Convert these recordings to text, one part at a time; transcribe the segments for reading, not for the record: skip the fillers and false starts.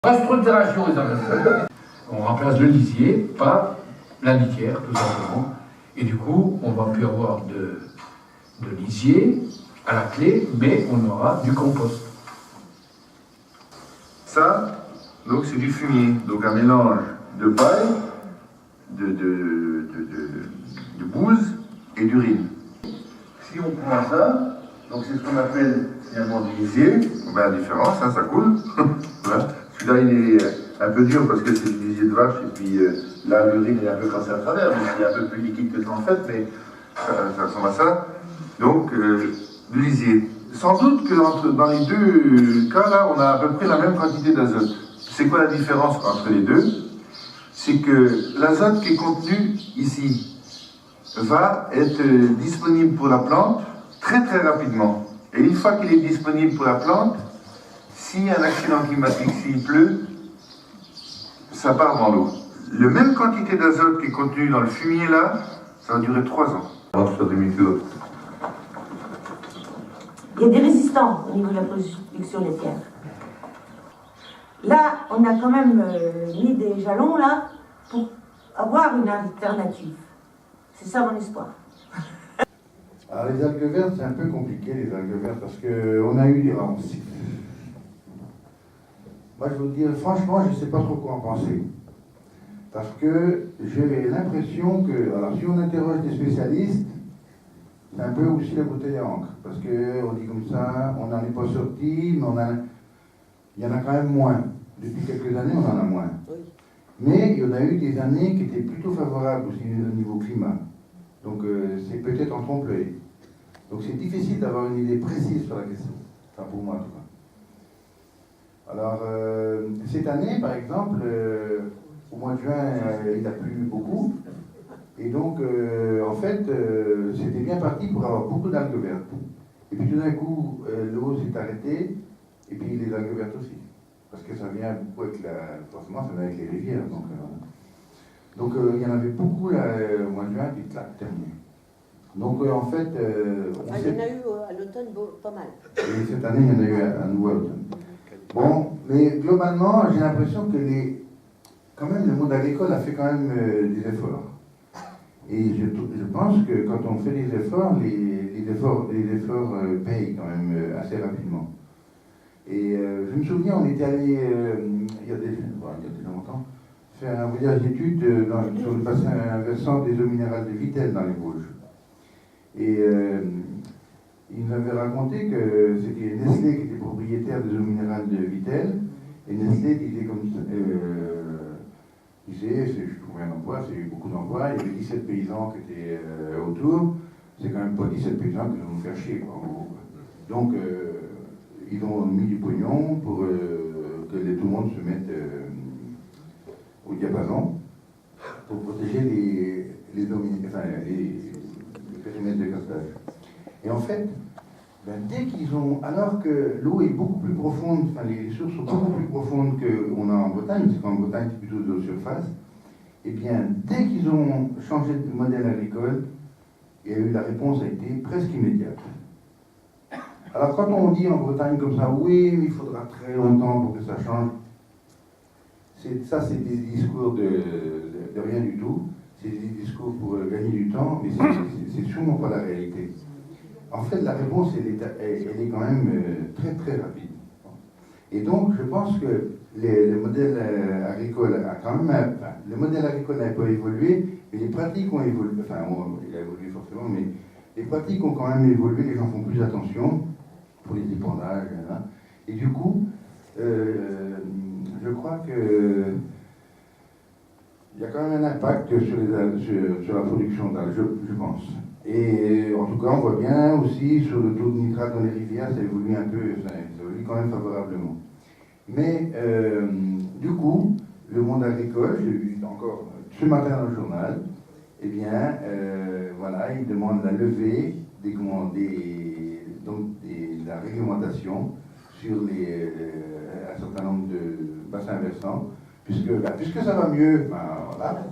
Restructuration des investissements. On remplace le lisier par la litière, tout simplement. Et du coup, on va plus avoir de lisier à la clé, mais on aura du compost. Ça, donc c'est du fumier, donc un mélange de paille, de bouse et d'urine. Si on prend ça, donc c'est ce qu'on appelle finalement du lisier, on voit la différence, hein, ça coule. Voilà. Celui-là il est un peu dur parce que c'est du lisier de vache et puis là l'urine est un peu passée à travers, donc c'est un peu plus liquide que ça en fait, mais ça ressemble à ça. Donc du lisier. Sans doute que dans les deux cas là, on a à peu près la même quantité d'azote. C'est quoi la différence entre les deux? C'est que l'azote qui est contenu ici va être disponible pour la plante très très rapidement. Et une fois qu'il est disponible pour la plante, s'il y a un accident climatique, s'il pleut, ça part dans l'eau. La même quantité d'azote qui est contenue dans le fumier là, ça va durer 3 ans. Il y a des résistants au niveau de la production laitière. Là, on a quand même mis des jalons là pour avoir une alternative. C'est ça mon espoir. Alors les algues vertes, c'est un peu compliqué les algues vertes parce qu'on a eu des ralentis. Moi je vous dis franchement, je ne sais pas trop quoi en penser. Parce que j'ai l'impression que, alors si on interroge des spécialistes, c'est un peu aussi la bouteille à encre. Parce qu'on dit comme ça, on n'en est pas sorti, mais il y en a quand même moins. Depuis quelques années, on en a moins. Mais il y en a eu des années qui étaient plutôt favorables aussi au niveau climat. Donc c'est peut-être en trompe-l'œil. Donc c'est difficile d'avoir une idée précise sur la question. Enfin pour moi en tout cas. Alors cette année par exemple, au mois de juin, il a plu beaucoup. Et donc en fait, c'était bien parti pour avoir beaucoup d'algues vertes. Et puis tout d'un coup, l'eau s'est arrêtée, et puis les algues vertes aussi. Parce que ça vient beaucoup avec forcément ça vient avec les rivières. Donc il y en avait beaucoup là, au mois de juin, puis clac, terminé. Donc en fait, il y en a eu à l'automne pas mal. Et cette année, il y en a eu un nouveau à l'automne. Bon, mais globalement, j'ai l'impression que quand même le monde agricole a fait quand même des efforts. Et je pense que quand on fait des efforts, les efforts payent quand même assez rapidement. Et je me souviens, on était allé, il y a déjà longtemps, faire un voyage d'études sur le bassin versant des eaux minérales de Vittel dans les Vosges. Et il nous avait raconté que c'était Nestlé qui était propriétaire des eaux minérales de Vittel. Et Nestlé disait je trouvais un emploi, c'est beaucoup d'emplois, il y avait 17 paysans qui étaient autour. C'est quand même pas 17 paysans qui vont nous faire chier, quoi, en gros. Donc, ils ont mis du pognon pour que tout le monde se mette au diapason pour protéger les périmètres de captage. Et en fait, dès qu'ils ont, alors que l'eau est beaucoup plus profonde, enfin les sources sont beaucoup plus profondes qu'on a en Bretagne, parce qu'en Bretagne c'est plutôt de l'eau surface, et bien dès qu'ils ont changé de modèle agricole, la réponse a été presque immédiate. Alors quand on dit en Bretagne comme ça, oui, mais il faudra très longtemps pour que ça change, c'est des discours de rien du tout, c'est des discours pour gagner du temps, mais c'est sûrement pas la réalité. En fait, la réponse, elle est quand même très très rapide. Et donc, je pense que le modèle agricole a quand même, le modèle agricole n'a pas évolué, mais les pratiques ont évolué. Enfin, il a évolué forcément, mais les pratiques ont quand même évolué. Les gens font plus attention pour les épandages, hein. Et du coup, je crois que il y a quand même un impact sur la production d'algues, je pense. Et en tout cas, on voit bien aussi sur le taux de nitrate dans les rivières, ça évolue un peu, ça évolue quand même favorablement. Mais du coup, le monde agricole, j'ai vu encore ce matin dans le journal, eh bien, voilà, il demande la levée de la réglementation sur un certain nombre de bassins versants, puisque ça va mieux, voilà.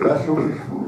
La chose est fou.